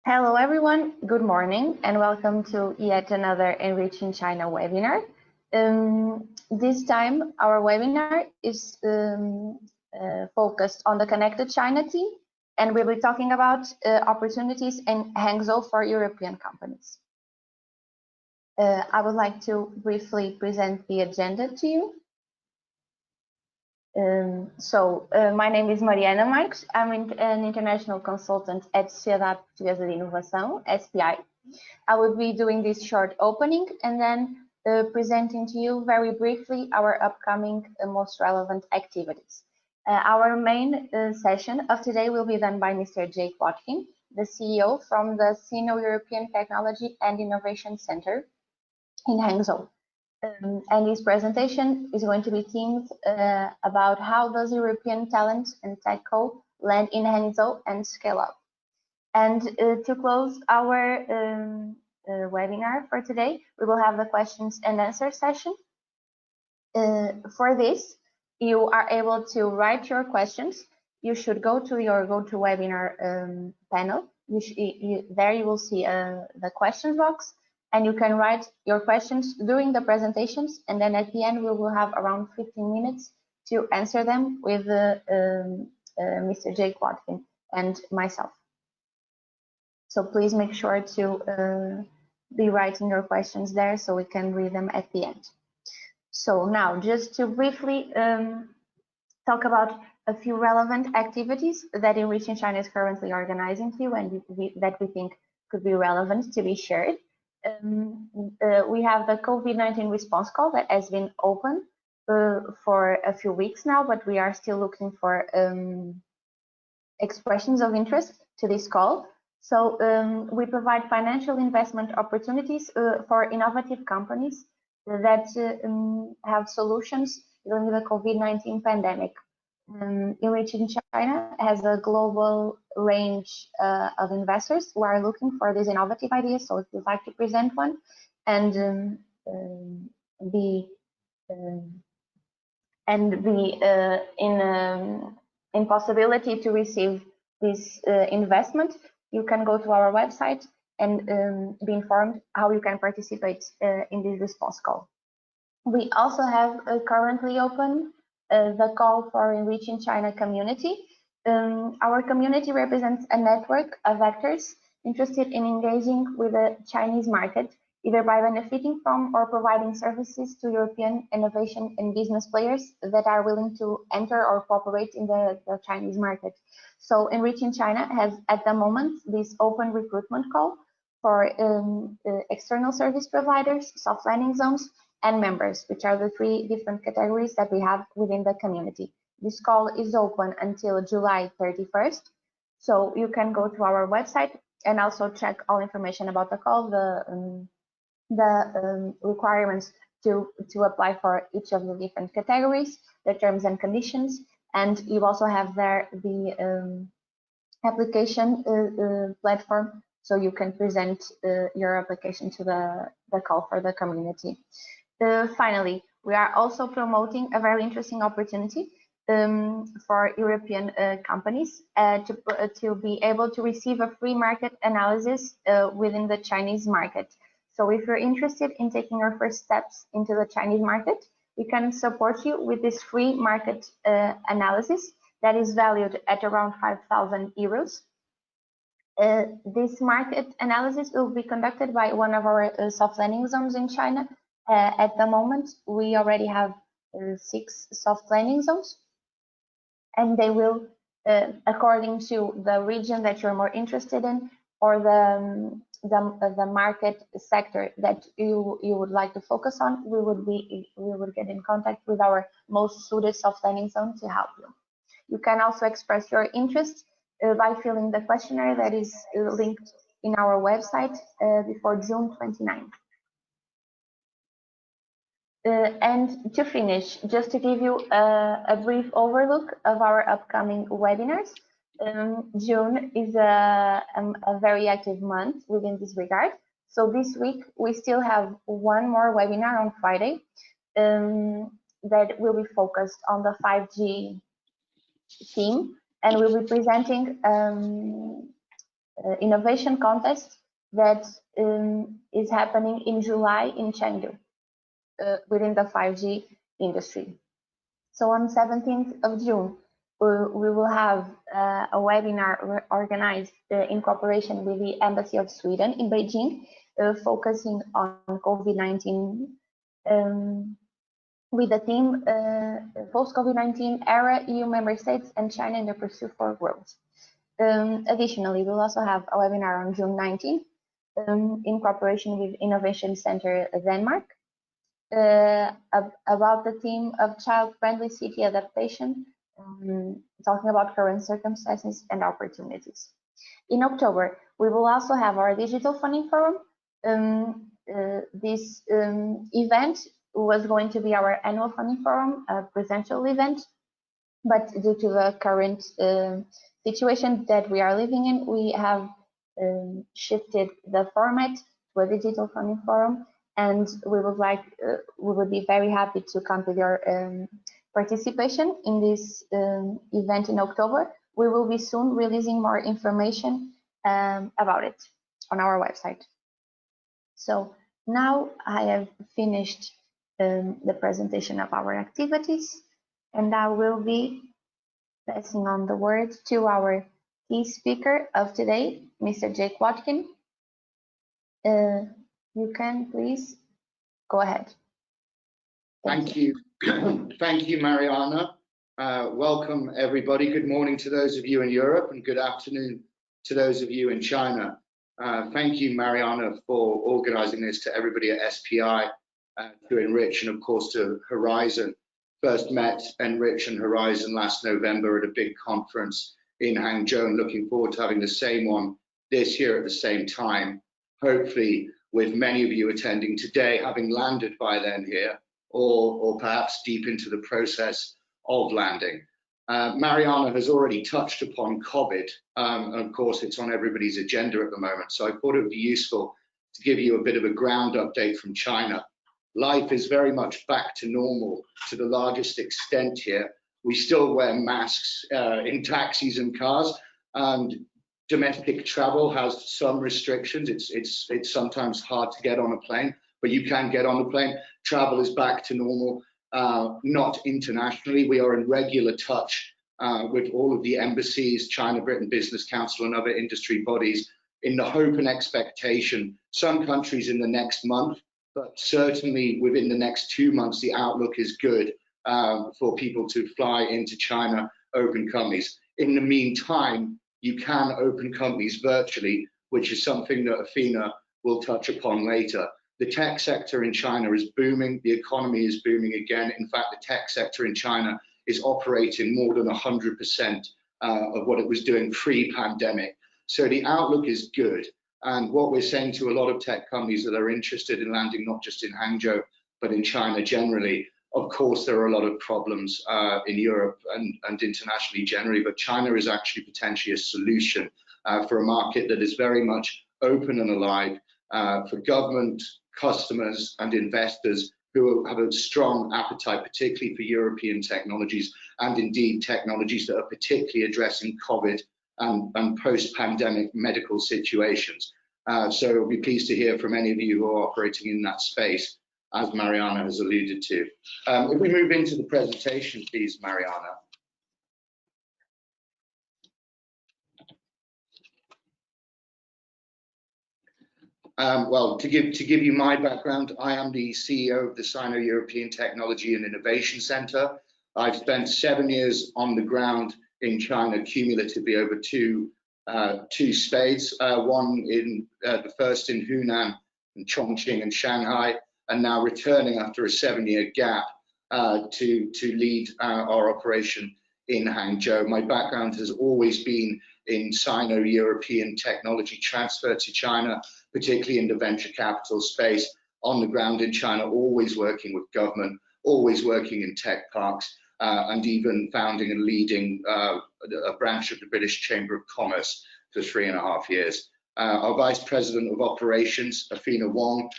Hello everyone, good morning and welcome to yet another Enrich in China webinar. This time our webinar is focused on the Connected China team, and we'll be talking about opportunities in Hangzhou for European companies. I would like to briefly present the agenda to you. My name is Mariana Marques. I'm an international consultant at Sociedade Portuguesa de Inovação, SPI. I will be doing this short opening and then presenting to you very briefly our upcoming most relevant activities. Our main session of today will be done by Mr. Jake Watkin, the CEO from the Sino-European Technology and Innovation Center in Hangzhou. And his presentation is going to be themed about how does European talent and TechCo land in Hangzhou and scale up. And to close our webinar for today, we will have the questions and answer session. For this, you are able to write your questions. You should go to your GoToWebinar panel. There you will see the questions box, and you can write your questions during the presentations, and then at the end we will have around 15 minutes to answer them with Mr. Jake Watkin and myself. So please make sure to be writing your questions there so we can read them at the end. So now, just to briefly talk about a few relevant activities that ENRICH in China is currently organizing to you and that we think could be relevant to be shared. We have the COVID-19 response call that has been open for a few weeks now, but we are still looking for expressions of interest to this call. So we provide financial investment opportunities for innovative companies that have solutions during the COVID-19 pandemic. ENRICH in China has a global range of investors who are looking for these innovative ideas. So if you'd like to present one and be in possibility to receive this investment, you can go to our website and be informed how you can participate in this response call. We also have currently open the call for ENRICH in China community. Our community represents a network of actors interested in engaging with the Chinese market, either by benefiting from or providing services to European innovation and business players that are willing to enter or cooperate in the Chinese market. So ENRICH in China has at the moment this open recruitment call for external service providers, soft landing zones, and members, which are the three different categories that we have within the community. This call is open until July 31st. So you can go to our website and also check all information about the call, the requirements to apply for each of the different categories, the terms and conditions, and you also have there the application platform, so you can present your application to the call for the community. Finally, we are also promoting a very interesting opportunity for European companies to be able to receive a free market analysis within the Chinese market. So if you're interested in taking your first steps into the Chinese market, we can support you with this free market analysis that is valued at around 5,000 euros. This market analysis will be conducted by one of our soft landing zones in China. At the moment, we already have 6 soft landing zones, and they will, according to the region that you're more interested in or the market sector that you would like to focus on, we would get in contact with our most suited soft landing zone to help you. You can also express your interest by filling the questionnaire that is linked in our website before June 29th. And to finish, just to give you a brief overlook of our upcoming webinars, June is a very active month within this regard. So this week, we still have one more webinar on Friday that will be focused on the 5G theme, and we'll be presenting innovation contest that is happening in July in Chengdu within the 5G industry. So on 17th of June, we will have a webinar organized in cooperation with the Embassy of Sweden in Beijing, focusing on COVID-19 with the theme post-COVID-19 era, EU member states and China in the pursuit for growth. Additionally, we'll also have a webinar on June 19th in cooperation with Innovation Center Denmark about the theme of child-friendly city adaptation, talking about current circumstances and opportunities. In October, we will also have our digital funding forum. This event was going to be our annual funding forum, a presential event, but due to the current situation that we are living in, we have shifted the format to a digital funding forum, and we would be very happy to count with your participation in this event in October. We will be soon releasing more information about it on our website. So now I have finished the presentation of our activities, and I will be passing on the word to our key speaker of today, Mr. Jake Watkin. You can please go ahead. Thank you. Thank you, Mariana. Welcome, everybody. Good morning to those of you in Europe, and good afternoon to those of you in China. Thank you, Mariana, for organizing this, to everybody at SPI, to ENRICH, and of course to Horizon. First met ENRICH and Horizon last November at a big conference in Hangzhou, and looking forward to having the same one this year at the same time. Hopefully, with many of you attending today, having landed by then here, or perhaps deep into the process of landing. Mariana has already touched upon COVID, and of course it's on everybody's agenda at the moment, so I thought it would be useful to give you a bit of a ground update from China. Life is very much back to normal to the largest extent here. We still wear masks in taxis and cars, and domestic travel has some restrictions. It's sometimes hard to get on a plane, but you can get on the plane. Travel is back to normal, not internationally. We are in regular touch with all of the embassies, China Britain Business Council and other industry bodies in the hope and expectation, some countries in the next month, but certainly within the next 2 months, the outlook is good for people to fly into China, open companies. In the meantime, you can open companies virtually, which is something that Athena will touch upon later. The tech sector in China is booming. The economy is booming again. In fact, the tech sector in China is operating more than 100% of what it was doing pre-pandemic. So the outlook is good. And what we're saying to a lot of tech companies that are interested in landing, not just in Hangzhou, but in China generally, of course, there are a lot of problems in Europe and internationally generally, but China is actually potentially a solution for a market that is very much open and alive for government, customers and investors who have a strong appetite, particularly for European technologies, and indeed technologies that are particularly addressing COVID and post-pandemic medical situations. So we'll be pleased to hear from any of you who are operating in that space, as Mariana has alluded to. If we move into the presentation, please, Mariana. Well, to give you my background, I am the CEO of the Sino-European Technology and Innovation Center. I've spent 7 years on the ground in China, cumulatively over two spades, one in the first in Hunan and Chongqing and Shanghai, and now returning after a 7-year gap to lead our operation in Hangzhou. My background has always been in Sino-European technology transfer to China, particularly in the venture capital space, on the ground in China, always working with government, always working in tech parks, and even founding and leading a branch of the British Chamber of Commerce for 3.5 years. Our Vice President of Operations, Athena Wong,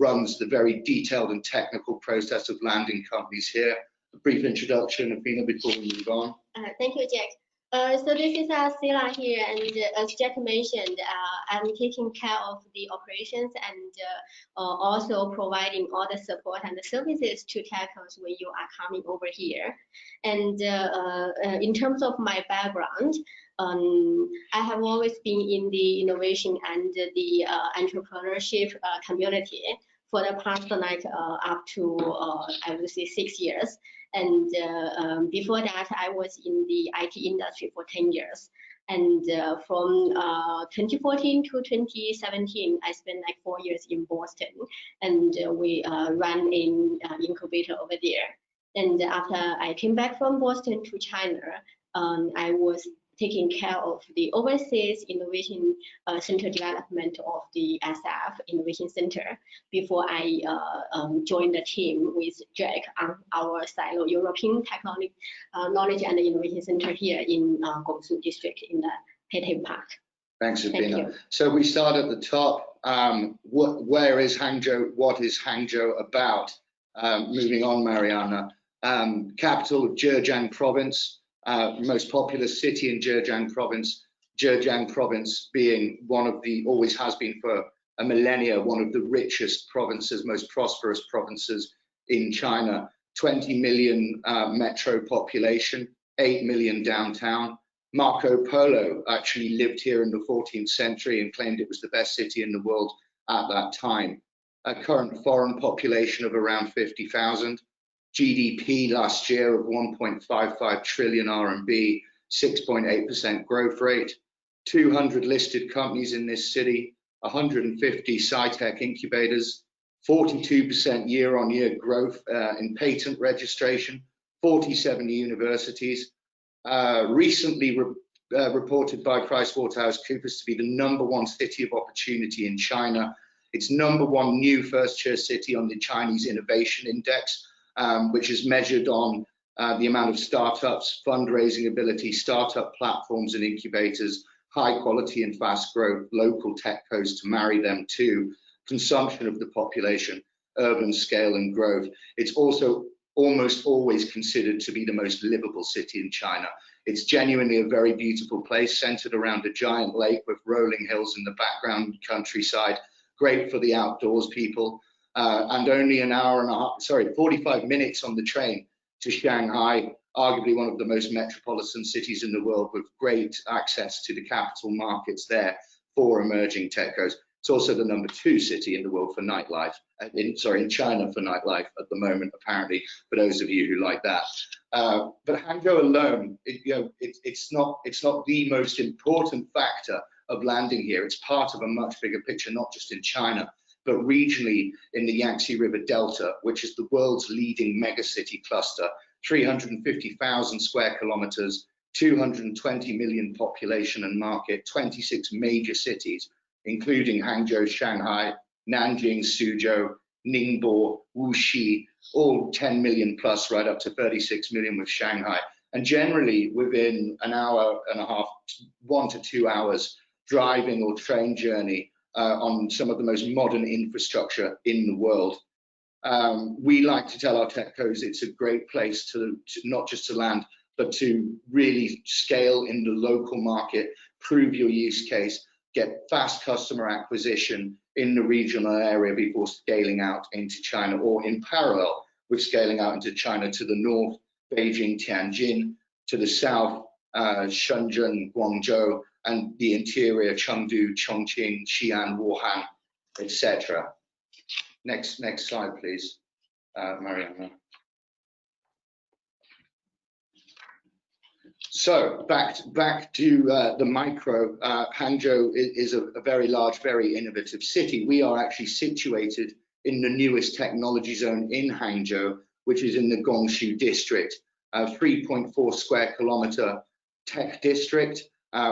runs the very detailed and technical process of landing companies here. A brief introduction, Athena, before we move on. Thank you, Jack. So this is Sila here, and as Jack mentioned, I'm taking care of the operations and also providing all the support and the services to TechCos when you are coming over here. And in terms of my background, I have always been in the innovation and the entrepreneurship community for the past up to I would say 6 years. And before that, I was in the IT industry for 10 years. And from 2014 to 2017, I spent like 4 years in Boston, and we ran an incubator over there. And after I came back from Boston to China, I was taking care of the overseas innovation center development of the SF Innovation Center before I joined the team with Jack on our Sino-European Technology Knowledge and Innovation Center here in Gongshu district in the Heytei Park. Thanks, Sabina. So we start at the top. Where is Hangzhou? What is Hangzhou about? Moving on, Mariana. Capital of Zhejiang Province. Most populous city in Zhejiang Province being one of the, always has been for a millennia, one of the richest provinces, most prosperous provinces in China. 20 million metro population, 8 million downtown. Marco Polo actually lived here in the 14th century and claimed it was the best city in the world at that time. A current foreign population of around 50,000. GDP last year of 1.55 trillion RMB, 6.8% growth rate, 200 listed companies in this city, 150 sci-tech incubators, 42% year-on-year growth in patent registration, 47 universities, recently reported by PricewaterhouseCoopers to be the #1 city of opportunity in China. It's #1 new first-tier city on the Chinese Innovation Index, which is measured on the amount of startups, fundraising ability, startup platforms and incubators, high quality and fast growth, local TechCos to marry them to consumption of the population, urban scale and growth. It's also almost always considered to be the most livable city in China. It's genuinely a very beautiful place, centered around a giant lake with rolling hills in the background, countryside, great for the outdoors people. And only 45 minutes on the train to Shanghai, arguably one of the most metropolitan cities in the world, with great access to the capital markets there for emerging TechCos. It's also the #2 city in the world for nightlife, in China for nightlife at the moment, apparently, for those of you who like that. But Hangzhou alone, it's not the most important factor of landing here. It's part of a much bigger picture, not just in China, but regionally in the Yangtze River Delta, which is the world's leading megacity cluster, 350,000 square kilometers, 220 million population and market, 26 major cities, including Hangzhou, Shanghai, Nanjing, Suzhou, Ningbo, Wuxi, all 10 million plus, right up to 36 million with Shanghai. And generally within an hour and a half, 1 to 2 hours driving or train journey on some of the most modern infrastructure in the world. We like to tell our TechCos it's a great place to not just to land, but to really scale in the local market, prove your use case, get fast customer acquisition in the regional area before scaling out into China, or in parallel with scaling out into China to the north, Beijing, Tianjin, to the south, Shenzhen, Guangzhou, and the interior, Chengdu, Chongqing, Xi'an, Wuhan, etc. Next slide, please, Mariana. So back to the micro. Hangzhou is a very large, very innovative city. We are actually situated in the newest technology zone in Hangzhou, which is in the Gongshu district, a 3.4 square kilometer tech district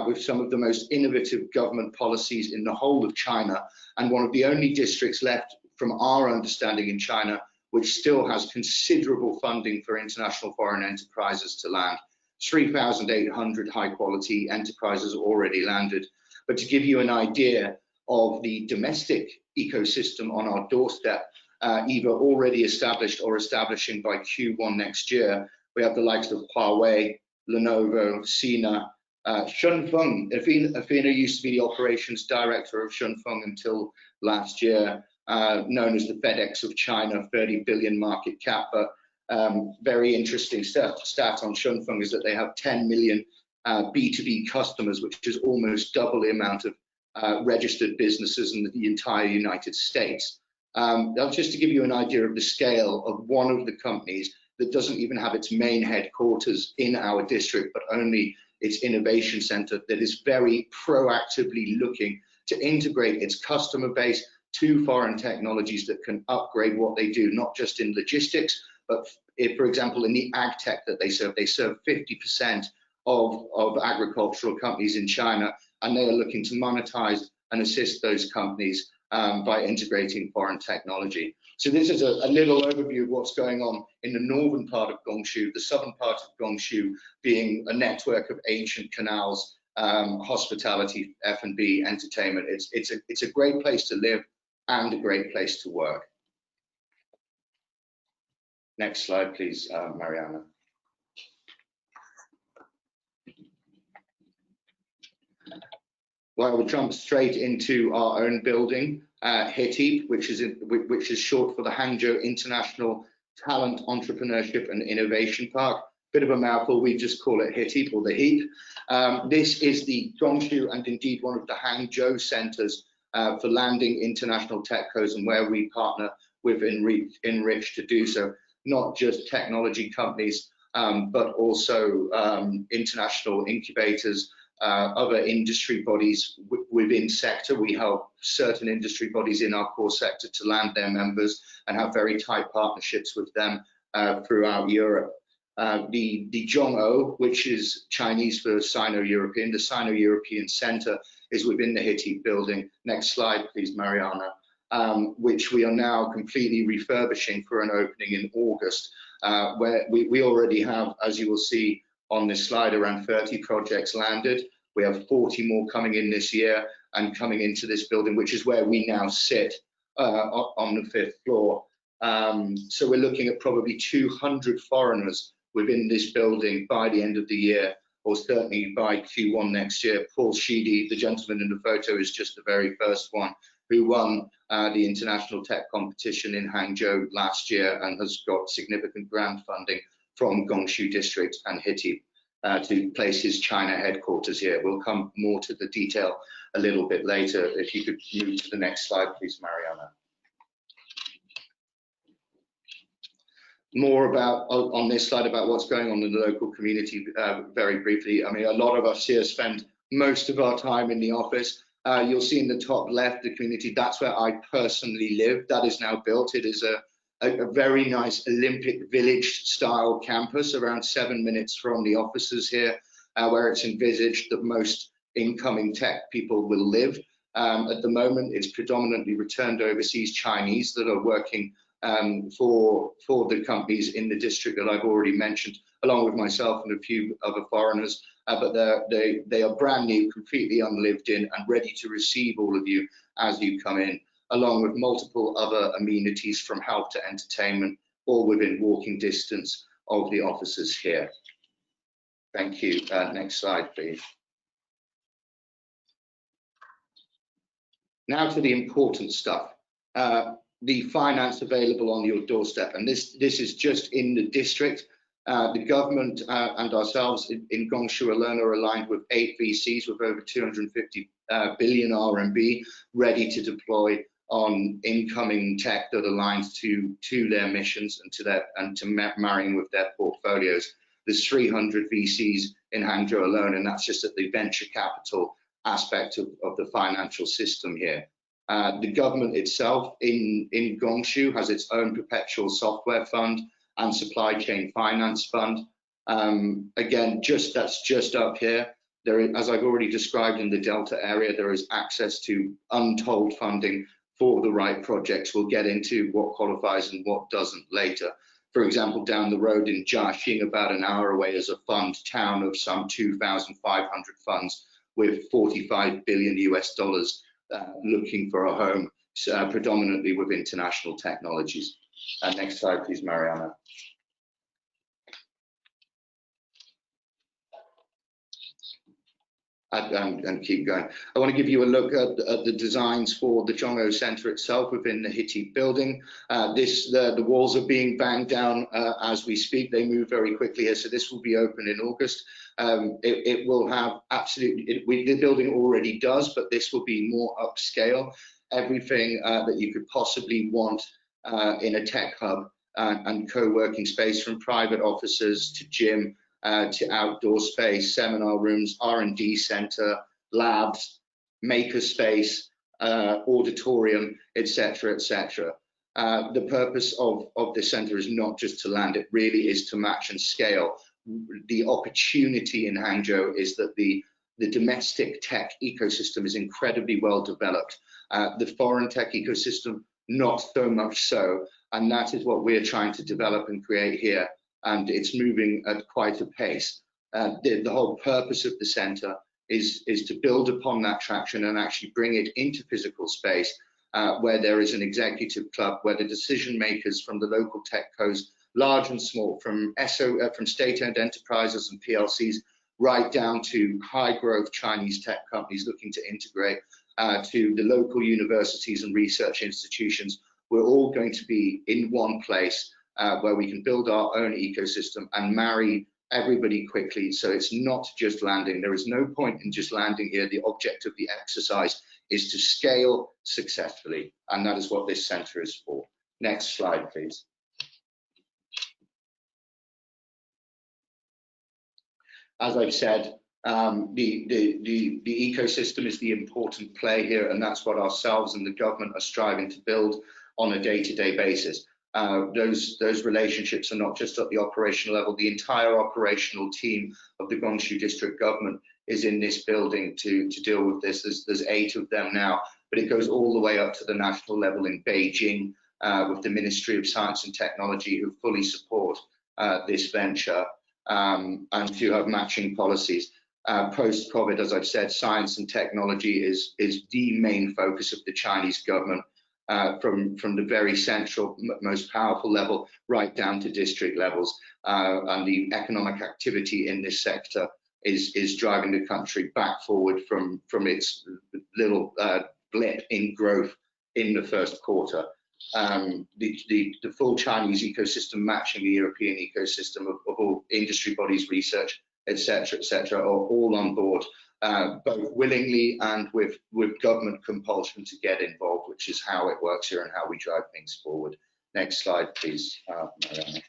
with some of the most innovative government policies in the whole of China, and one of the only districts left from our understanding in China which still has considerable funding for international foreign enterprises to land. 3,800 high quality enterprises already landed. But to give you an idea of the domestic ecosystem on our doorstep, either already established or establishing by Q1 next year, we have the likes of Huawei, Lenovo, Sina, Shunfeng. Afina used to be the operations director of Shunfeng until last year, known as the FedEx of China, 30 billion market cap. But very interesting stat on Shunfeng is that they have 10 million B2B customers, which is almost double the amount of registered businesses in the entire United States. That's just to give you an idea of the scale of one of the companies that doesn't even have its main headquarters in our district, but only its innovation center, that is very proactively looking to integrate its customer base to foreign technologies that can upgrade what they do, not just in logistics, but if, for example, in the ag tech that they serve 50% of agricultural companies in China, and they are looking to monetize and assist those companies by integrating foreign technology. So this is a little overview of what's going on in the northern part of Gongshu, the southern part of Gongshu being a network of ancient canals, hospitality, F&B, entertainment. It's a great place to live and a great place to work. Next slide, please, Mariana. Well, we'll jump straight into our own building, HITI, which is short for the Hangzhou International Talent, Entrepreneurship and Innovation Park. Bit of a mouthful, we just call it HITI, or the HEAP. This is the Gongshu and indeed one of the Hangzhou centers for landing international TechCos, and where we partner with ENRICH to do so. Not just technology companies, but also international incubators, other industry bodies within sector. We help certain industry bodies in our core sector to land their members and have very tight partnerships with them throughout Europe. The Zhongou, which is Chinese for Sino-European, the Sino-European Center is within the HITI building. Next slide, please, Mariana. Which we are now completely refurbishing for an opening in August, where we already have, as you will see on this slide, around 30 projects landed. We have 40 more coming in this year and coming into this building, which is where we now sit on the 5th floor. So we're looking at probably 200 foreigners within this building by the end of the year, or certainly by Q1 next year. Paul Sheedy, the gentleman in the photo, is just the very first one who won the international tech competition in Hangzhou last year and has got significant grant funding from Gongshu District and HITI to place his China headquarters here. We'll come more to the detail a little bit later. If you could move to the next slide, please, Mariana. More about on this slide about what's going on in the local community very briefly. I mean, a lot of us here spend most of our time in the office. You'll see in the top left, the community, that's where I personally live. That is now built. It is a very nice Olympic Village style campus around 7 minutes from the offices here, where it's envisaged that most incoming tech people will live. At the moment, it's predominantly returned overseas Chinese that are working for the companies in the district that I've already mentioned, along with myself and a few other foreigners. But they are brand new, completely unlived in, and ready to receive all of you as you come in, along with multiple other amenities from health to entertainment, all within walking distance of the offices here. Thank you. Next slide, please. Now to the important stuff. The finance available on your doorstep, and this is just in the district. The government and ourselves in Gongshu alone are aligned with 8 VCs with over 250 billion RMB ready to deploy on incoming tech that aligns to their missions and to marrying with their portfolios. There's 300 VCs in Hangzhou alone, and that's just at the venture capital aspect of the financial system here. The government itself in Gongshu has its own perpetual software fund and supply chain finance fund. Again, that's just up here. There, as I've already described in the Delta area, there is access to untold funding for the right projects. We'll get into what qualifies and what doesn't later. For example, down the road in Jiaxing, about an hour away, is a fund town of some 2,500 funds with $45 billion US looking for a home, predominantly with international technologies. Next slide, please, Mariana. and keep going. I want to give you a look at the designs for the Zhongou Center itself within the Hittite building. The walls are being banged down as we speak. They move very quickly here, so this will be open in August. It will have the building already does, but this will be more upscale. Everything that you could possibly want in a tech hub and co-working space, from private offices to gym, to outdoor space, seminar rooms, R&D center, labs, maker space, auditorium, etc., etc. The purpose of this center is not just to land, it really is to match and scale. The opportunity in Hangzhou is that the domestic tech ecosystem is incredibly well developed. The foreign tech ecosystem, not so much so, and that is what we're trying to develop and create here. And it's moving at quite a pace. The whole purpose of the center is to build upon that traction and actually bring it into physical space, where there is an executive club, where the decision makers from the local TechCos, large and small, from state-owned enterprises and PLCs, right down to high-growth Chinese tech companies looking to integrate, to the local universities and research institutions. We're all going to be in one place, where we can build our own ecosystem and marry everybody quickly. So it's not just landing. There is no point in just landing here. The object of the exercise is to scale successfully, and that is what this center is for. Next slide, please. As I've said, the ecosystem is the important play here, and that's what ourselves and the government are striving to build on a day-to-day basis. Those relationships are not just at the operational level. The entire operational team of the Gongshu district government is in this building to deal with this. There's 8 of them now, but it goes all the way up to the national level in Beijing, with the Ministry of Science and Technology, who fully support this venture, and to have matching policies. Post-COVID, as I've said, science and technology is the main focus of the Chinese government. From the very central, most powerful level right down to district levels, and the economic activity in this sector is driving the country back forward from its little blip in growth in the first quarter. The full Chinese ecosystem matching the European ecosystem of all industry bodies, research, etc., are all on board, both willingly and with government compulsion to get involved, which is how it works here and how we drive things forward. Next slide, please, Mariana.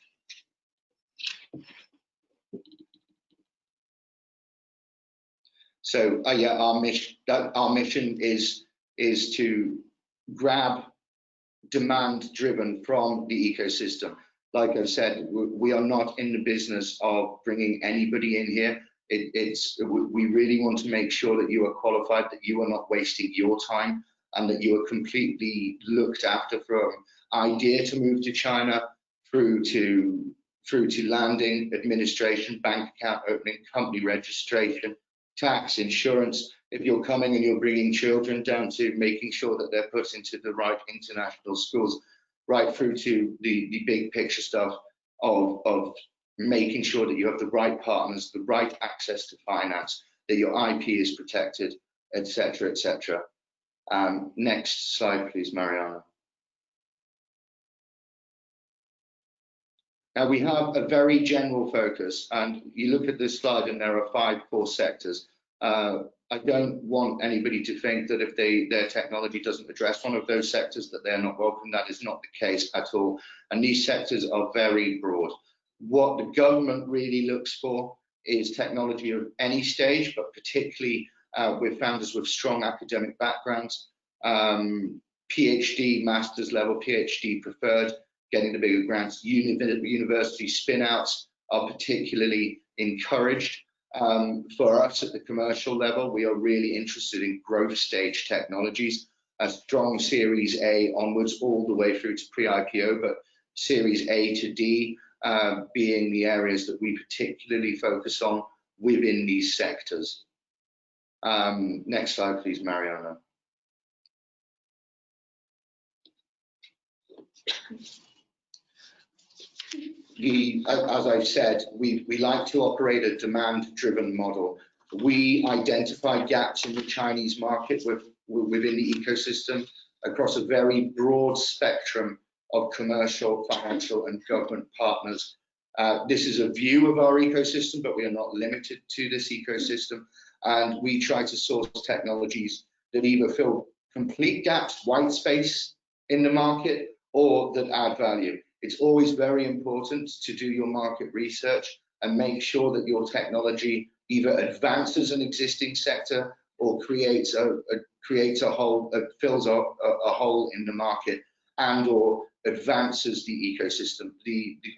So yeah, our mission is to grab demand driven from the ecosystem. Like I've said, we are not in the business of bringing anybody in here. We really want to make sure that you are qualified, that you are not wasting your time, and that you are completely looked after from idea to move to China through to landing, administration, bank account opening, company registration, tax, insurance. If you're coming and you're bringing children, down to making sure that they're put into the right international schools, right through to the big picture stuff of making sure that you have the right partners, the right access to finance, that your IP is protected, etc., etc. Next slide, please, Mariana. Now we have a very general focus, and you look at this slide and there are 5 core sectors. I don't want anybody to think that if their technology doesn't address one of those sectors that they're not welcome. That is not the case at all. And these sectors are very broad. What the government really looks for is technology of any stage, but particularly with founders with strong academic backgrounds, PhD, master's level, PhD preferred, getting the bigger grants. University spin-outs are particularly encouraged. For us at the commercial level, we are really interested in growth stage technologies, a strong Series A onwards all the way through to pre-IPO, but Series A to D being the areas that we particularly focus on within these sectors. Next slide, please, Mariana. As I've said, we like to operate a demand-driven model. We identified gaps in the Chinese market within the ecosystem across a very broad spectrum of commercial, financial, and government partners. This is a view of our ecosystem, but we are not limited to this ecosystem. And we try to source technologies that either fill complete gaps, white space in the market, or that add value. It's always very important to do your market research and make sure that your technology either advances an existing sector or creates a hole, fills a hole in the market, and or advances the ecosystem.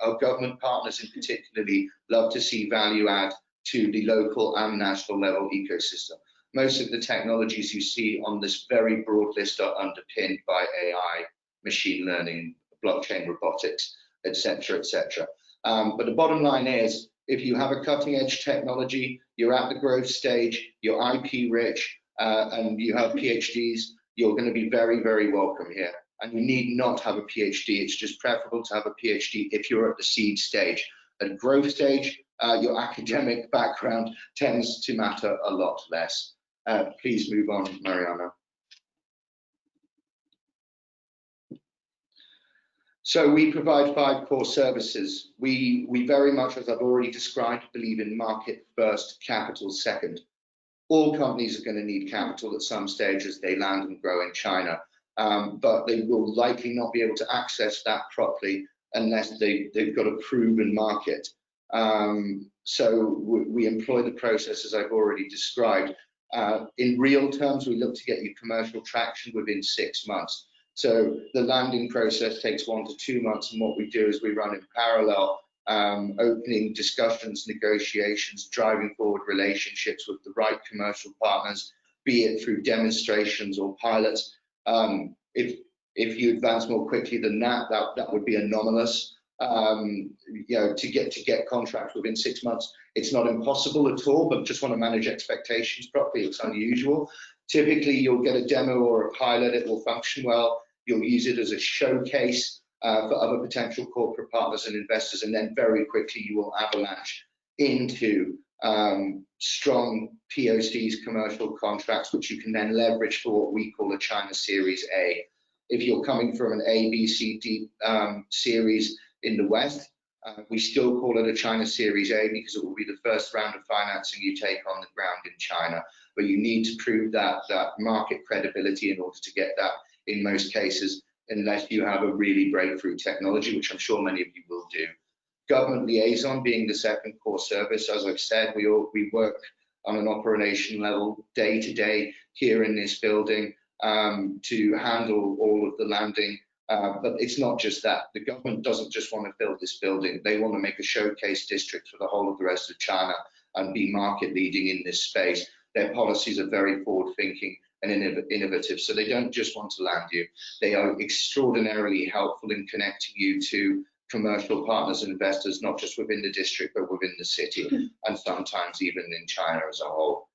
Our government partners in particularly love to see value add to the local and national level ecosystem. Most of the technologies you see on this very broad list are underpinned by AI, machine learning, blockchain, robotics, etc., etc. But the bottom line is, if you have a cutting edge technology, you're at the growth stage, you're IP rich, and you have PhDs, you're going to be very, very welcome here. And you need not have a PhD. It's just preferable to have a PhD if you're at the seed stage. At growth stage, your academic background tends to matter a lot less. Please move on, Mariana. So we provide 5 core services. We very much, as I've already described, believe in market first, capital second. All companies are going to need capital at some stage as they land and grow in China, but they will likely not be able to access that properly unless they've got a proven market. So we employ the process as I've already described. In real terms, we look to get you commercial traction within 6 months. So the landing process takes 1 to 2 months, and what we do is we run in parallel, opening discussions, negotiations, driving forward relationships with the right commercial partners, be it through demonstrations or pilots. If you advance more quickly than that, that would be anomalous. You know, to get contracts within 6 months, it's not impossible at all, but just want to manage expectations properly. It's unusual. Typically, you'll get a demo or a pilot. It will function well. You'll use it as a showcase for other potential corporate partners and investors, and then very quickly you will avalanche into strong POCs, commercial contracts, which you can then leverage for what we call a China Series A. If you're coming from an A, B, C, D series in the West, we still call it a China Series A because it will be the first round of financing you take on the ground in China. But you need to prove that market credibility in order to get that in most cases, unless you have a really breakthrough technology, which I'm sure many of you will do. Government liaison being the second core service. As I've said, we work on an operation level day to day here in this building to handle all of the landing. But it's not just that. The government doesn't just want to build this building. They want to make a showcase district for the whole of the rest of China and be market leading in this space. Their policies are very forward thinking and innovative. So they don't just want to land you. They are extraordinarily helpful in connecting you to commercial partners and investors, not just within the district, but within the city, and sometimes even in China as a whole.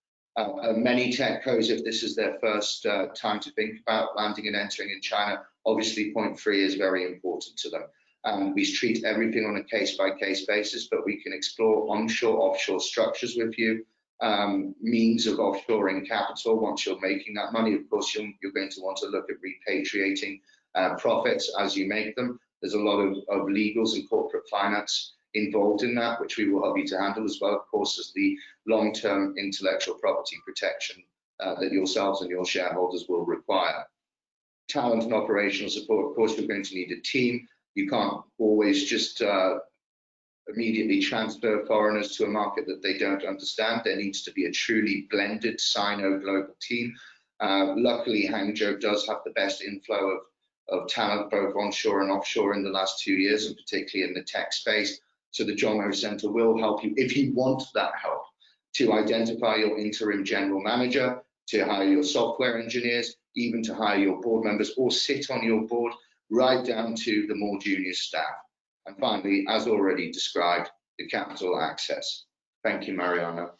Many TechCos, if this is their first time to think about landing and entering in China, obviously point 3 is very important to them. We treat everything on a case-by-case basis, but we can explore onshore, offshore structures with you, means of offshoring capital. Once you're making that money, of course, you're going to want to look at repatriating profits as you make them. There's a lot of legals and corporate finance involved in that, which we will help you to handle, as well, of course, as the long-term intellectual property protection that yourselves and your shareholders will require. Talent and operational support. Of course, you're going to need a team. You can't always just immediately transfer foreigners to a market that they don't understand. There needs to be a truly blended Sino global team. Luckily, Hangzhou does have the best inflow of talent, both onshore and offshore, in the last 2 years, and particularly in the tech space. So the Zhongho Center will help you, if you want that help, to identify your interim general manager, to hire your software engineers, even to hire your board members or sit on your board, right down to the more junior staff. And finally, as already described, the capital access. Thank you, Mariana.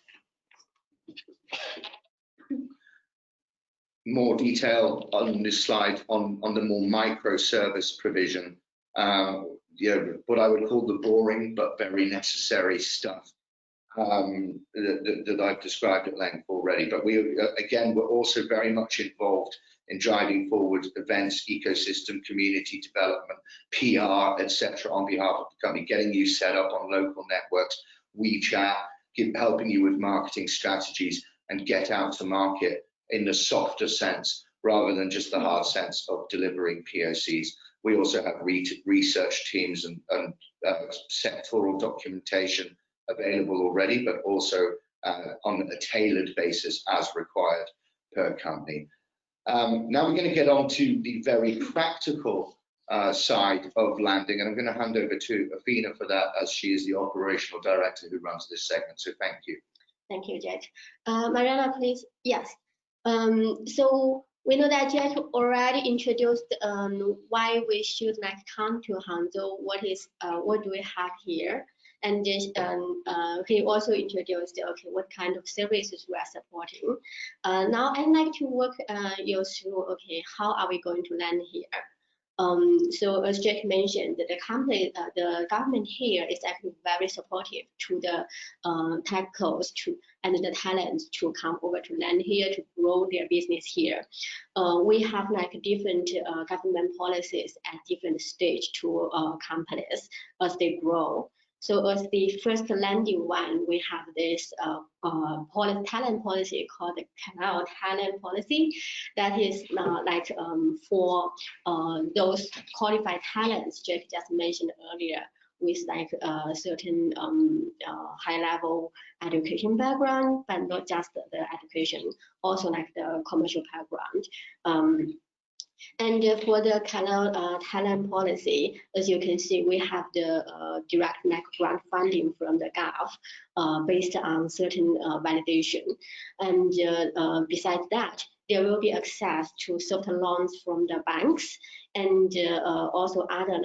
More detail on this slide on the more microservice provision. What I would call the boring but very necessary stuff. that I've described at length already. But we're also very much involved in driving forward events, ecosystem, community development, PR, etc. on behalf of the company, getting you set up on local networks, WeChat, helping you with marketing strategies and get out to market in the softer sense rather than just the hard sense of delivering POCs. We also have research teams and sectoral documentation available already, but also on a tailored basis as required per company. Now we're going to get on to the very practical side of landing, and I'm going to hand over to Athena for that, as she is the operational director who runs this segment. So thank you. Thank you, Jack. Mariana, please. Yes. So we know that Jack already introduced why we should come to Hangzhou. What do we have here? And he also introduced what kind of services we are supporting. Now I'd like to walk you through how are we going to land here. So as Jack mentioned, the government here is actually very supportive to the TechCos and the talents to come over to land here to grow their business here. We have different government policies at different stage to companies as they grow. So as the first landing one, we have this talent policy called the Canal Talent Policy. That is for those qualified talents Jack just mentioned earlier, with certain high-level education background, but not just the education, also the commercial background. And for the Canal Talent Policy, as you can see, we have the direct grant funding from the Gov based on certain validation. And besides that, there will be access to certain loans from the banks and also other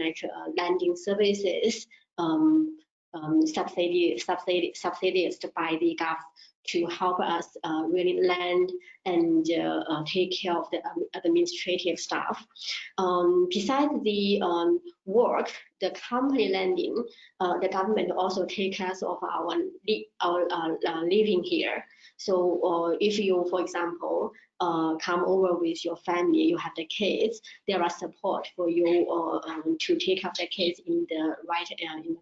lending services, subsidies by the Gov to help us really lend and take care of the administrative staff. Besides the work, the company lending, the government also takes care of our living here. So if you, for example, come over with your family, you have the kids, there are support for you to take care of the kids in the right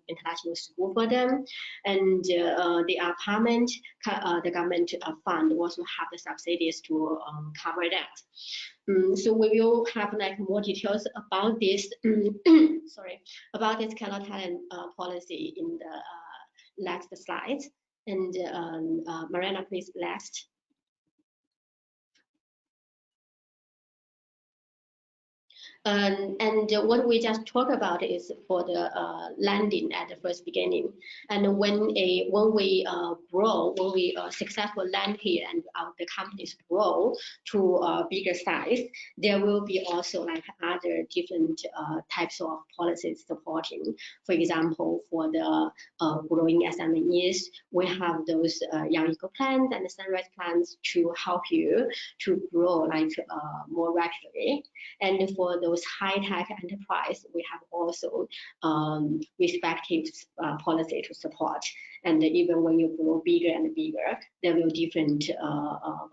international school for them. And the apartment, the government fund also have the subsidies to cover that. So we will have more details about this, about this kind of talent policy in the next slides. And Mariana, please, last. And what we just talked about is for the landing at the first beginning. And when we grow, when we successful land here and the companies grow to a bigger size, there will be also other different types of policies supporting. For example, for the growing SMEs, we have those Young Eco plans and Sunrise plans to help you to grow more rapidly. And for those high-tech enterprise, we have also respective policy to support. And even when you grow bigger and bigger, there will be different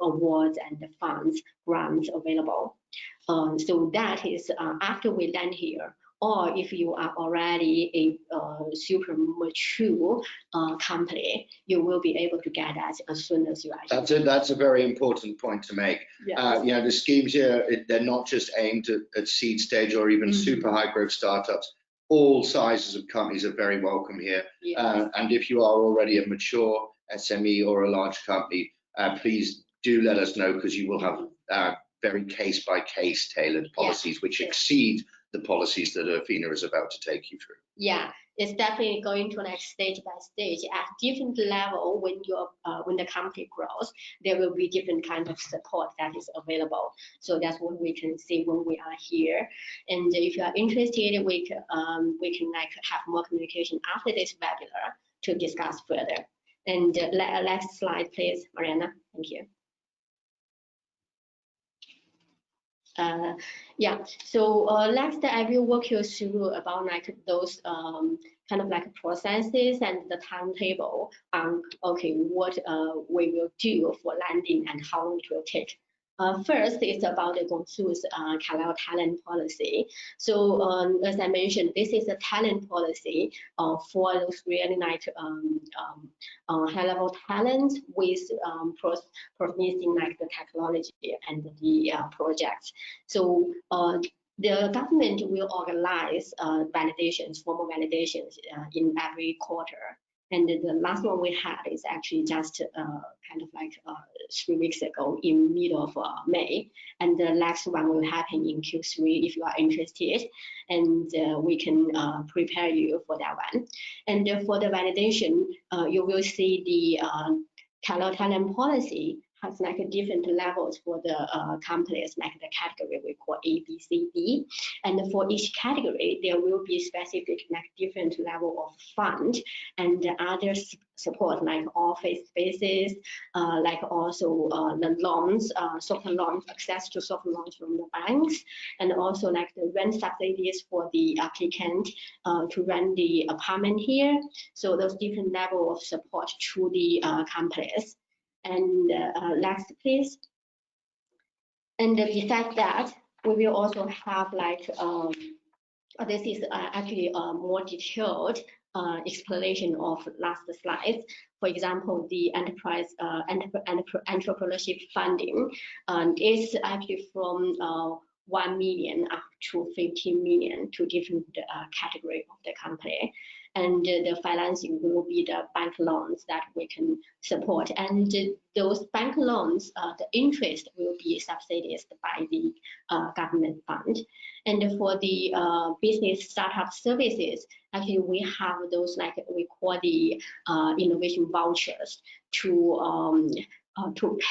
awards and funds, grants available. So that is after we land here, or if you are already a super mature company, you will be able to get that as soon as you are. That's a very important point to make. Yes. The schemes here, they're not just aimed at seed stage or even super high growth startups. All sizes of companies are very welcome here. Yes. And if you are already a mature SME or a large company, please do let us know, because you will have very case by case tailored policies which exceed the policies that Athena is about to take you through. Yeah, it's definitely going to stage by stage at different level. When the company grows, there will be different kind of support that is available. So that's what we can see when we are here. And if you are interested, we can have more communication after this webinar to discuss further. And last slide, please, Mariana. Thank you. Yeah. So next, I will walk you through about like those kind of like processes and the timetable on what we will do for landing and how long it will take. First, it's about the Gongshu's career talent policy. So as I mentioned, this is a talent policy for those really like high-level talents with promising like the technology and the projects. So the government will organize validations, formal validations in every quarter. And the last one we had is actually just kind of like 3 weeks ago in middle of May. And the next one will happen in Q3 if you are interested. And we can prepare you for that one. And for the validation, you will see the talent policy has like different levels for the companies, like the category we call A, B, C, D. And for each category, there will be specific like different level of fund and other support like office spaces, like also the loans, soft loans, access to soft loans from the banks, and also like the rent subsidies for the applicant to rent the apartment here. So those different level of support to the companies. And next, please. And besides that, we will also have like this is actually a more detailed explanation of last slides. For example, the enterprise entrepreneurship funding is actually from 1 million up to 15 million to different category of the company. And the financing will be the bank loans that we can support. And those bank loans, the interest will be subsidized by the government fund. And for the business startup services, actually we have those like we call the innovation vouchers to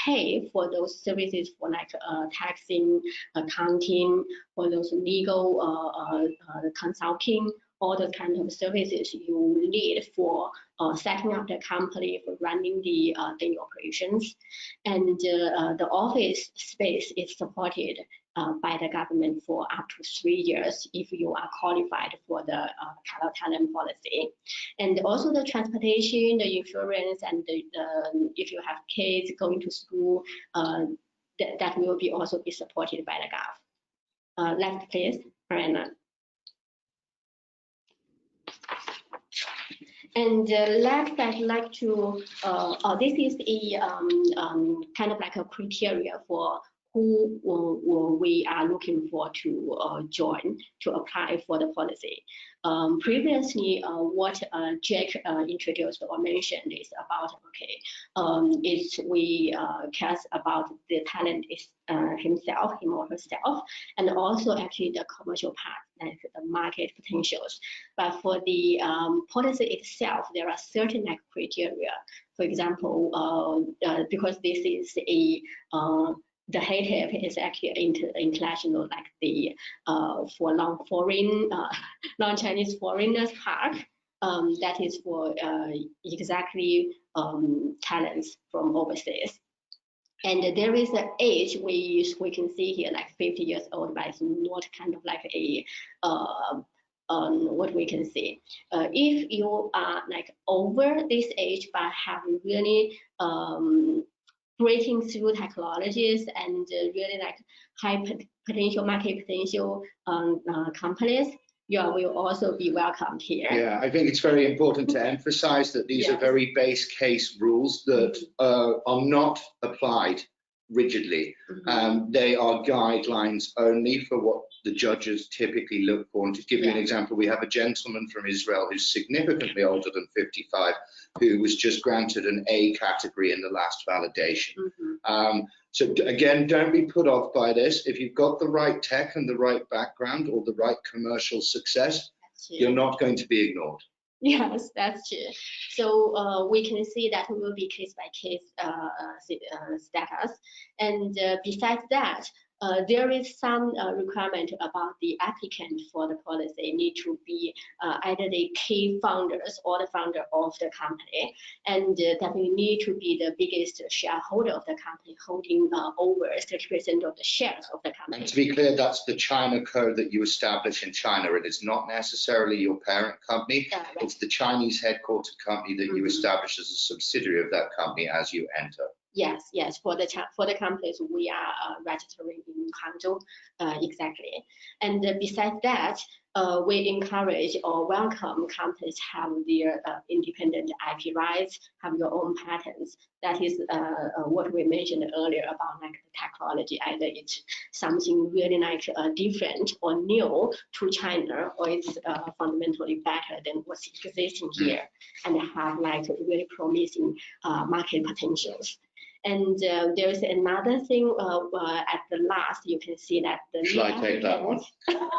pay for those services for like taxing, accounting, for those legal consulting, all the kind of services you need for setting up the company, for running the daily operations. And the office space is supported by the government for up to 3 years if you are qualified for the talent policy. And also the transportation, the insurance, and if you have kids going to school, that will be also be supported by the gov. Next, please, Mariana. And last, I'd like to, this is a kind of like a criteria for who we are looking for to join, to apply for the policy. Previously, what Jack introduced or mentioned is about, is we care about the talent is himself, him or herself, and also actually the commercial part, like the market potentials. But for the policy itself, there are certain like criteria. For example, because this is a the HATEP is actually international, like the for non-Chinese foreigners park. That is for exactly talents from overseas. And there is an age we can see here, like 50 years old, but it's not kind of like a what we can see. If you are like over this age but have really breaking through technologies and really like high potential market potential companies, you will also be welcomed here. Yeah, I think it's very important to emphasize that these are very base case rules that are not applied rigidly. They are guidelines only for what the judges typically look for. And to give you an example, we have a gentleman from Israel who's significantly older than 55, who was just granted an A category in the last validation. So again, don't be put off by this. If you've got the right tech and the right background or the right commercial success, you're not going to be ignored. Yes, that's true. So we can see that will be case by case status. And besides that, there is some requirement about the applicant for the policy need to be either the key founders or the founder of the company, and definitely need to be the biggest shareholder of the company, holding over 30% of the shares of the company. And to be clear, that's the China code that you establish in China. It is not necessarily your parent company. Right. It's the Chinese headquartered company that you establish as a subsidiary of that company as you enter. Yes, yes. For the companies, we are registering in Hangzhou, exactly. And besides that, we encourage or welcome companies have their independent IP rights, have your own patents. That is what we mentioned earlier about like the technology. Either it's something really like different or new to China, or it's fundamentally better than what's existing here, and have like really promising market potentials. And there's another thing at the last, you can see that the Shall I take that one?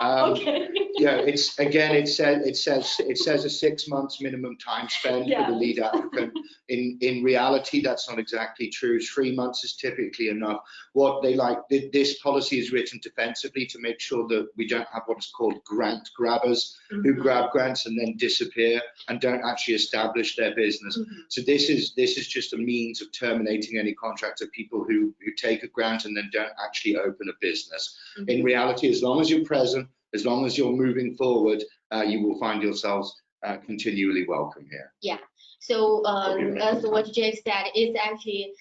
Okay. Yeah, it's again, it says a 6 months minimum time spent for the lead applicant. In reality, that's not exactly true. 3 months is typically enough. What they like, this policy is written defensively to make sure that we don't have what is called grant grabbers who grab grants and then disappear and don't actually establish their business. So this is just a means of terminating any contract of people who take a grant and then don't actually open a business. In reality, as long as you're present, as long as you're moving forward, you will find yourselves continually welcome here. Yeah. So as what Jake said, it's actually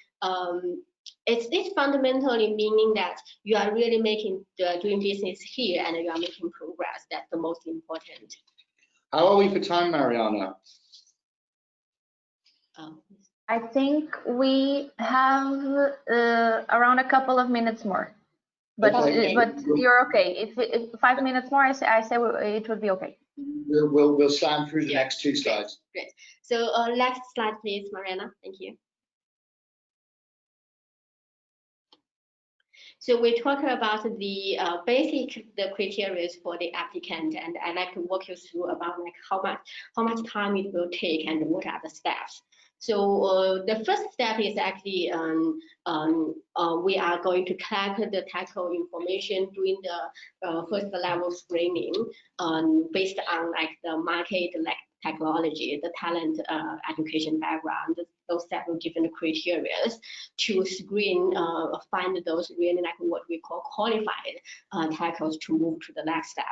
it's fundamentally meaning that you are really doing business here and you are making progress. That's the most important. How are we for time, Mariana? I think we have around a couple of minutes more, but Okay. but you're okay. If 5 minutes more, I say it would be okay. We'll slam through the next two slides. Great. So next slide, please, Mariana. Thank you. So we talk about the criteria for the applicant, and I like to walk you through about like how much time it will take and what are the steps. So the first step is actually we are going to collect the TechCo information during the first level screening based on like the market, like technology, the talent, education background, those several different criteria to screen, find those really like what we call qualified TechCos to move to the next step.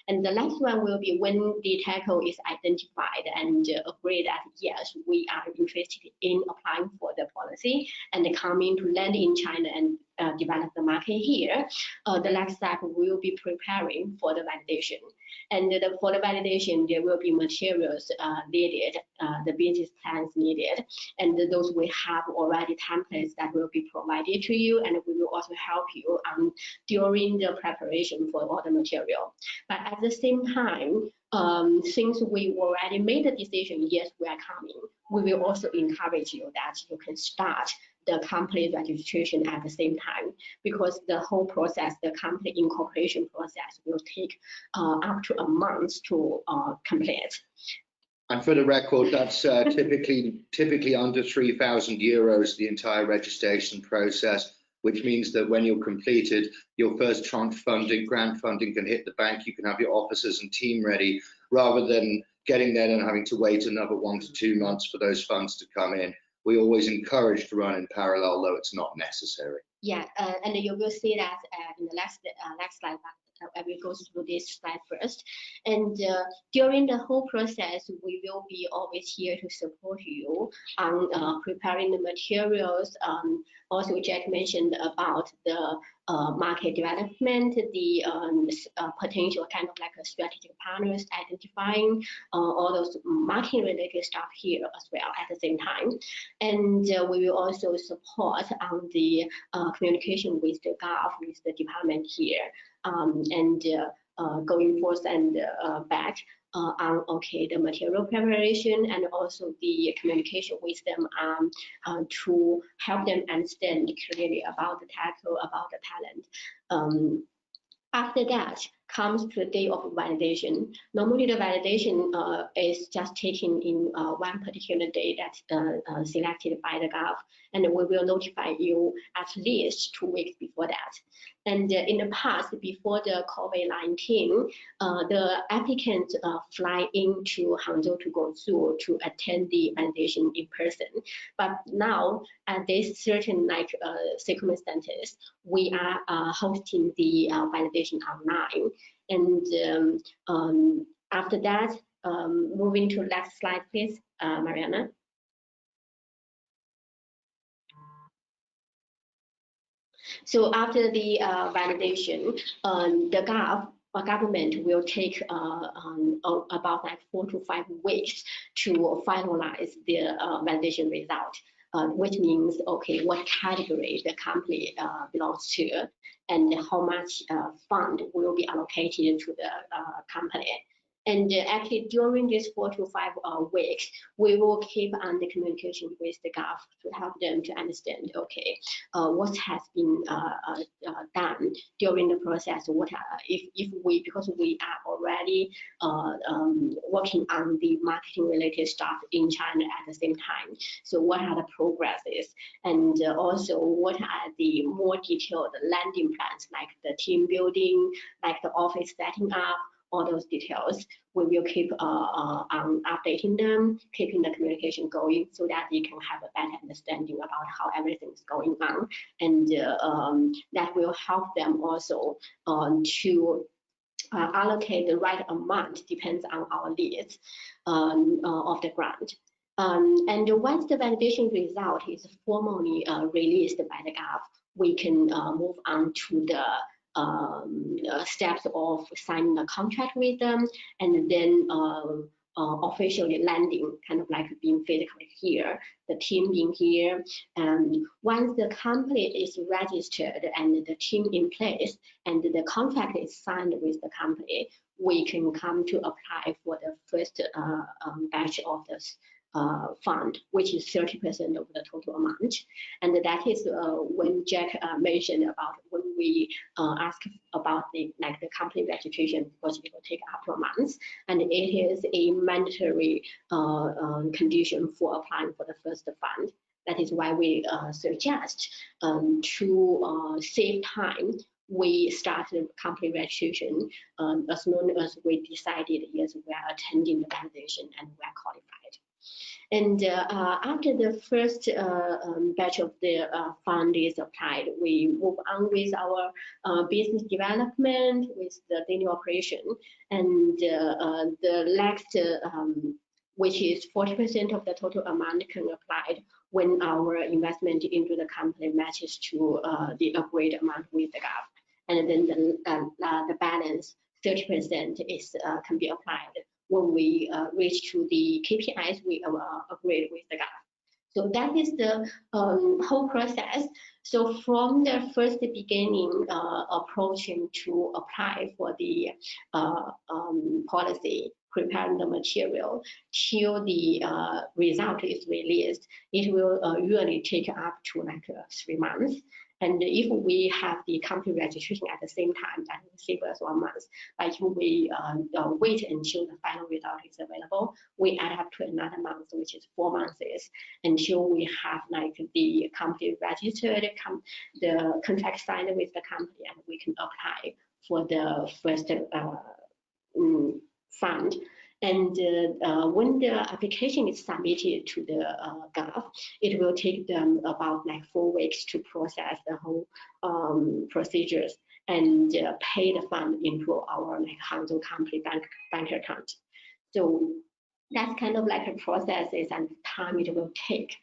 And the last one will be when the TechCo is identified and agree that yes, we are interested in applying for the policy and coming to land in China and develop the market here. The next step will be preparing for the validation. And for the validation, there will be materials needed, the business plans needed, and those we have already templates that will be provided to you, and we will also help you during the preparation for all the material. But at the same time, since we already made the decision, yes, we are coming, we will also encourage you that you can start the company registration at the same time, because the whole process, the company incorporation process, will take up to a month to complete. And for the record, that's typically under 3,000 euros, the entire registration process, which means that when you're completed, your first tranche funding, grant funding can hit the bank, you can have your officers and team ready, rather than getting there and having to wait another 1 to 2 months for those funds to come in. We always encourage to run in parallel, though it's not necessary. Yeah, and you will see that in the next slide. I will go through this slide first. And during the whole process, we will be always here to support you on preparing the materials. Also, Jack mentioned about the market development, the potential kind of like a strategic partners, identifying all those marketing related stuff here as well at the same time. And we will also support on the communication with the Gulf, with the department here, and going forth and back on the material preparation and also the communication with them to help them understand clearly about the TechCo, about the talent. After that, comes to the day of validation. Normally, the validation is just taken in one particular day that's selected by the Gov, and we will notify you at least 2 weeks before that. And in the past, before the COVID-19, the applicants fly into Hangzhou to Gongshu to attend the validation in person. But now, at this certain circumstances, we are hosting the validation online. And after that, moving to next slide, please, Mariana. So after the validation, the government will take about 4 to 5 weeks to finalize the validation result, which means, okay, what category the company belongs to and how much fund will be allocated to the company. And actually, during these 4 to 5 weeks, we will keep on the communication with the Gov to help them to understand, okay, what has been done during the process. What if we, because we are already working on the marketing related stuff in China at the same time. So what are the progresses, and also what are the more detailed landing plans, like the team building, like the office setting up. All those details, we will keep on updating them, keeping the communication going, so that you can have a better understanding about how everything is going on, and that will help them also to allocate the right amount, depends on our needs of the grant. And once the validation result is formally released by the Gov, we can move on to the steps of signing a contract with them, and then officially landing, kind of like being physically here, the team being here. And once the company is registered and the team in place and the contract is signed with the company, we can come to apply for the first batch of this fund, which is 30% of the total amount. And that is when Jack mentioned about when we ask about the company registration, because it will take up to a month, and it is a mandatory condition for applying for the first fund. That is why we suggest to save time, we started company registration as soon as we decided, yes, we are attending the validation and we are qualified. And after the first batch of the fund is applied, we move on with our business development, with the daily operation, and the next, which is 40% of the total amount, can apply when our investment into the company matches to the agreed amount with the Gov. And then the balance, 30%, is can be applied when we reach to the KPIs we agreed with the Gov. So that is the whole process. So from the first beginning, approaching to apply for the policy, preparing the material, till the result is released, it will usually take up to 3 months. And if we have the company registration at the same time, that will save us 1 month. But if we wait until the final result is available, we add up to another month, which is 4 months, until we have the company registered, the contract signed with the company, and we can apply for the first fund. And when the application is submitted to the Gov, it will take them about 4 weeks to process the whole procedures and pay the fund into our Hangzhou company bank account. So that's kind of a processes and time it will take.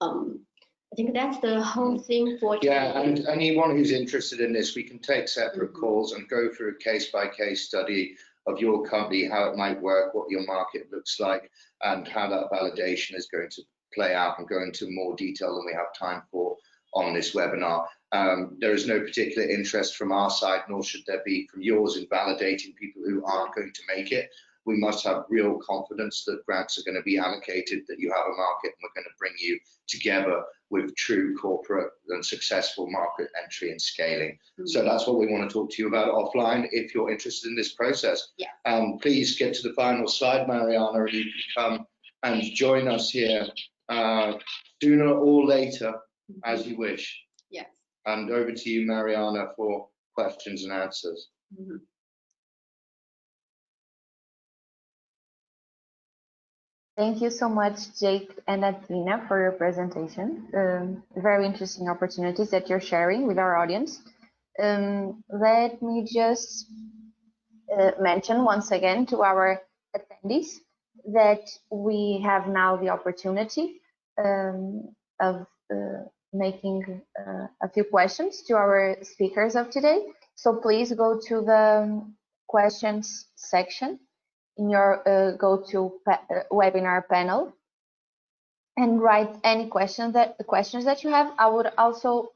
I think that's the whole thing for today. Yeah, and anyone who's interested in this, we can take separate calls and go through a case-by-case study of your company, how it might work, what your market looks like, and how that validation is going to play out, and go into more detail than we have time for on this webinar. There is no particular interest from our side, nor should there be from yours, in validating people who aren't going to make it. we must have real confidence that grants are going to be allocated, that you have a market, and we're going to bring you together with true corporate and successful market entry and scaling. So that's what we want to talk to you about offline if you're interested in this process. Yeah. Please get to the final slide, Mariana, and you can come and join us here sooner or later as you wish. Yes. And over to you, Mariana, for questions and answers. Thank you so much, Jake and Athena, for your presentation. Very interesting opportunities that you're sharing with our audience. Let me just mention once again to our attendees that we have now the opportunity of making a few questions to our speakers of today. So please go to the questions section in your webinar panel and write any questions that you have. I would also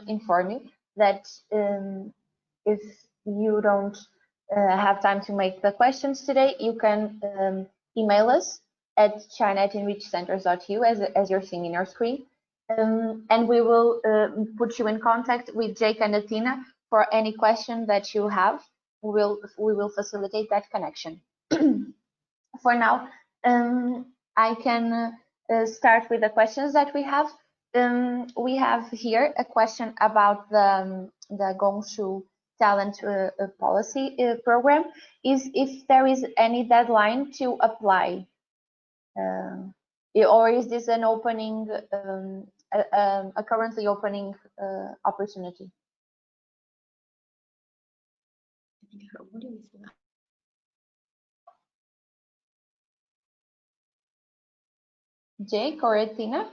inform you that if you don't have time to make the questions today, you can email us at china@enrichcenters.eu as you're seeing in your screen, and we will put you in contact with Jake and Athena for any question that you have. We will facilitate that connection. For now, I can start with the questions that we have. We have here a question about the Gongshu talent policy program. If there is any deadline to apply, or is this an opening, a currently opening opportunity? Jake or Athena?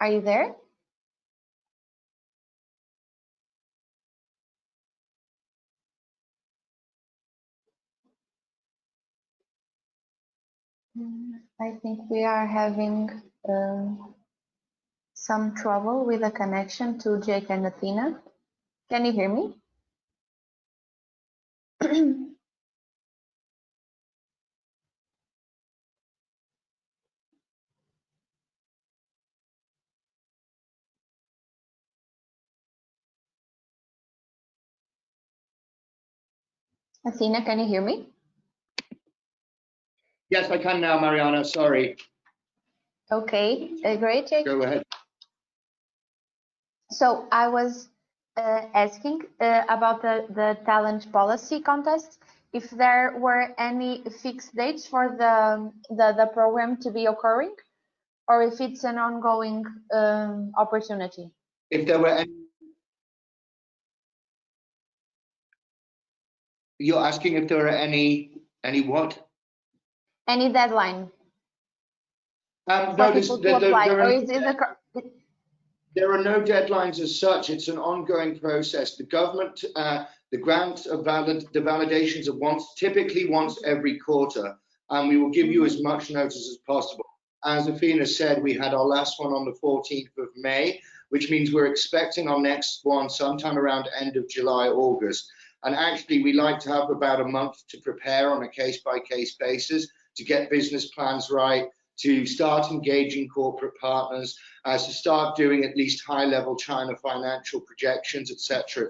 Are you there? I think we are having some trouble with the connection to Jake and Athena. Can you hear me? Athena, can you hear me? Yes, I can now, Mariana. Sorry. Okay, great, Jake. Go ahead. So I was asking about the talent policy contest, if there were any fixed dates for the program to be occurring, or if it's an ongoing opportunity. If there were any, you're asking if there are any what? Any deadline No, for people to apply, or is this there are no deadlines as such. It's an ongoing process. The government, the grants are valid, the validations are typically once every quarter, and we will give you as much notice as possible. As Athena said, we had our last one on the 14th of May, which means we're expecting our next one sometime around end of July, August. And actually, we like to have about a month to prepare on a case-by-case basis to get business plans right, to start engaging corporate partners, to start doing at least high-level China financial projections, et cetera,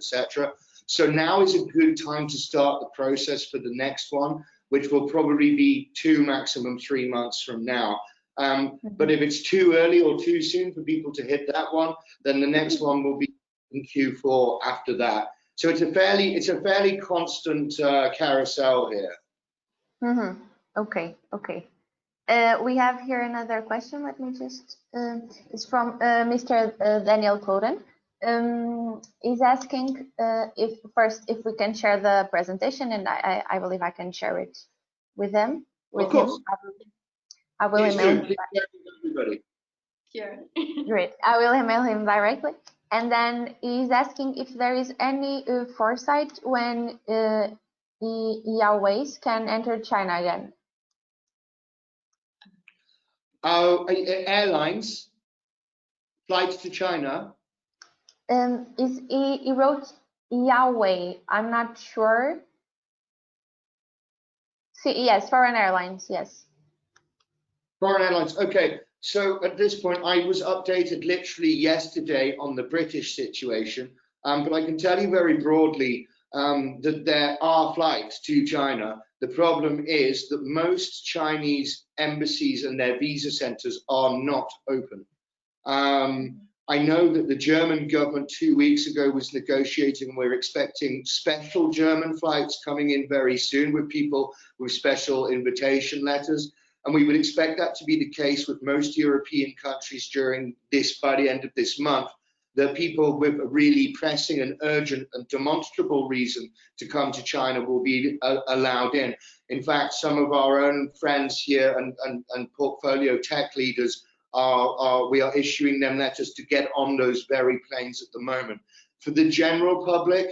So now is a good time to start the process for the next one, which will probably be 2, maximum 3 months from now. But if it's too early or too soon for people to hit that one, then the next one will be in Q4 after that. So it's a fairly constant carousel here. Okay. We have here another question. Let me just, it's from Mr. Daniel Coden. He's asking if we can share the presentation, and I believe I can share it with them. Of course. I will email him. Everybody. Sure. Great. I will email him directly. And then he's asking if there is any foresight when Yaoways can enter China again. Airlines, flights to China. He wrote Yahweh. I'm not sure. See, yes, foreign airlines, yes. Foreign airlines, okay. So at this point, I was updated literally yesterday on the British situation, but I can tell you very broadly that there are flights to China. The problem is that most Chinese embassies and their visa centers are not open. I know that the German government 2 weeks ago was negotiating, and we're expecting special German flights coming in very soon with people with special invitation letters. And we would expect that to be the case with most European countries by the end of this month, that people with a really pressing and urgent and demonstrable reason to come to China will be allowed in. In fact, some of our own friends here and portfolio tech leaders we are issuing them letters to get on those very planes at the moment. For the general public,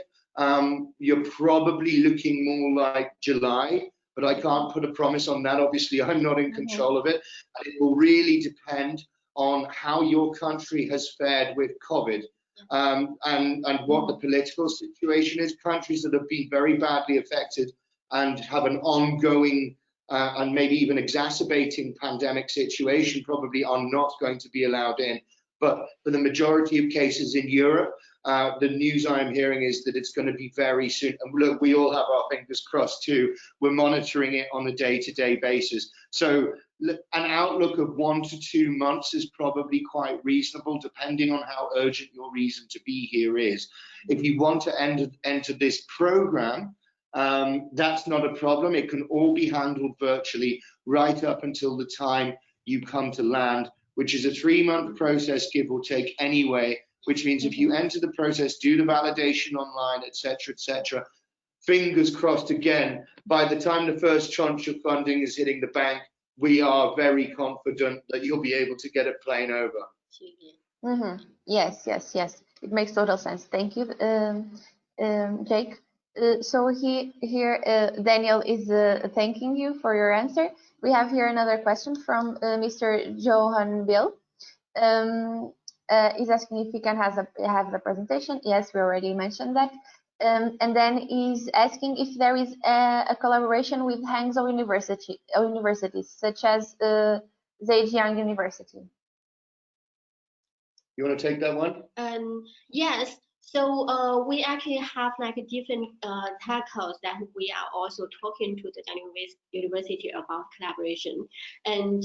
you're probably looking more like July, but I can't put a promise on that. Obviously, I'm not in control of it. And it will really depend on how your country has fared with COVID and what the political situation is. Countries that have been very badly affected and have an ongoing and maybe even exacerbating pandemic situation probably are not going to be allowed in. But for the majority of cases in Europe, the news I'm hearing is that it's going to be very soon. And look, we all have our fingers crossed too. We're monitoring it on a day-to-day basis. So an outlook of 1 to 2 months is probably quite reasonable, depending on how urgent your reason to be here is. If you want to enter this program, that's not a problem. It can all be handled virtually right up until the time you come to land, which is a 3-month process, give or take anyway, which means if you enter the process, do the validation online, etc., fingers crossed again, by the time the first tranche of funding is hitting the bank, we are very confident that you'll be able to get a plane over. Yes. It makes total sense. Thank you, Jake. So here, Daniel is thanking you for your answer. We have here another question from Mr. Johan Bill. He's asking if he can have the presentation. Yes, we already mentioned that. And then he's asking if there is a collaboration with Hangzhou universities, such as Zhejiang University. You want to take that one? Yes. So we actually have like different TechCos that we are also talking to the university about collaboration. And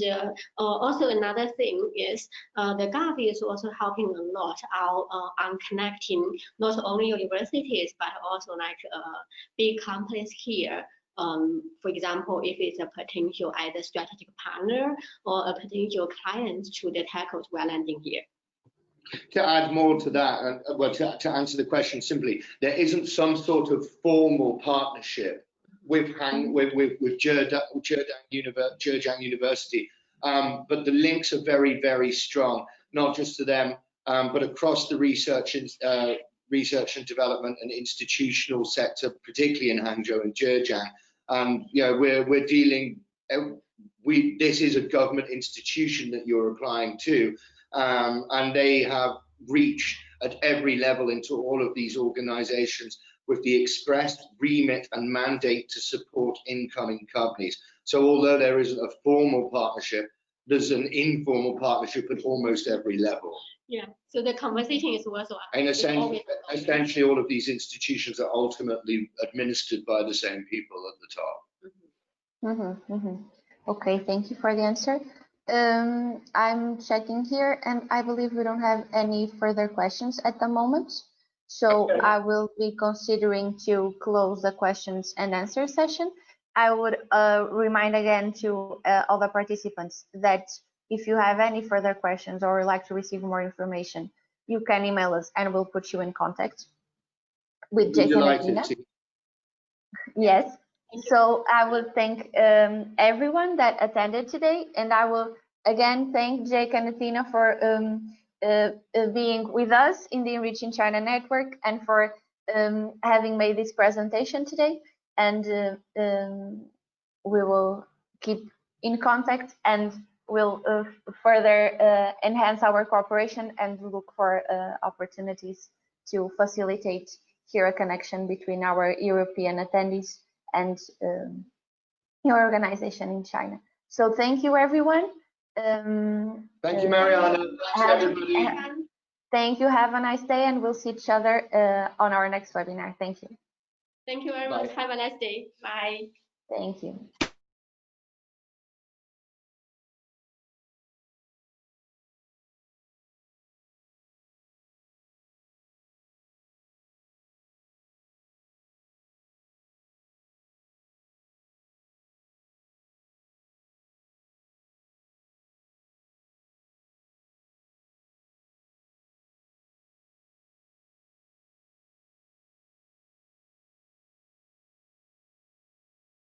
also another thing is the Gov is also helping a lot out on connecting not only universities but also like big companies here. For example, if it's a potential either strategic partner or a potential client to the TechCos we are landing here. To add more to that, well, to answer the question simply, there isn't some sort of formal partnership with Zhejiang University, but the links are very, very strong, not just to them, but across the research and development and institutional sector, particularly in Hangzhou and Zhejiang. You know, we're dealing. This is a government institution that you're applying to. And they have reach at every level into all of these organizations with the expressed remit and mandate to support incoming companies. So although there isn't a formal partnership, there's an informal partnership at almost every level. Yeah, so the conversation is also. And essentially all of these institutions are ultimately administered by the same people at the top. Okay, thank you for the answer. I'm checking here, and I believe we don't have any further questions at the moment. So okay. I will be considering to close the questions and answer session. I would remind again to all the participants that if you have any further questions or would like to receive more information, you can email us and we'll put you in contact with Jake and Athena. Yes. So I will thank everyone that attended today, and I will again thank Jake and Athena for being with us in the ENRICH in China network and for having made this presentation today. And we will keep in contact, and will further enhance our cooperation and look for opportunities to facilitate here a connection between our European attendees and your organization in China. So thank you, everyone. Thank you, Mariana. Thanks, everybody. Thank you. Have a nice day, and we'll see each other on our next webinar. Thank you. Thank you very much. Have a nice day. Bye. Thank you.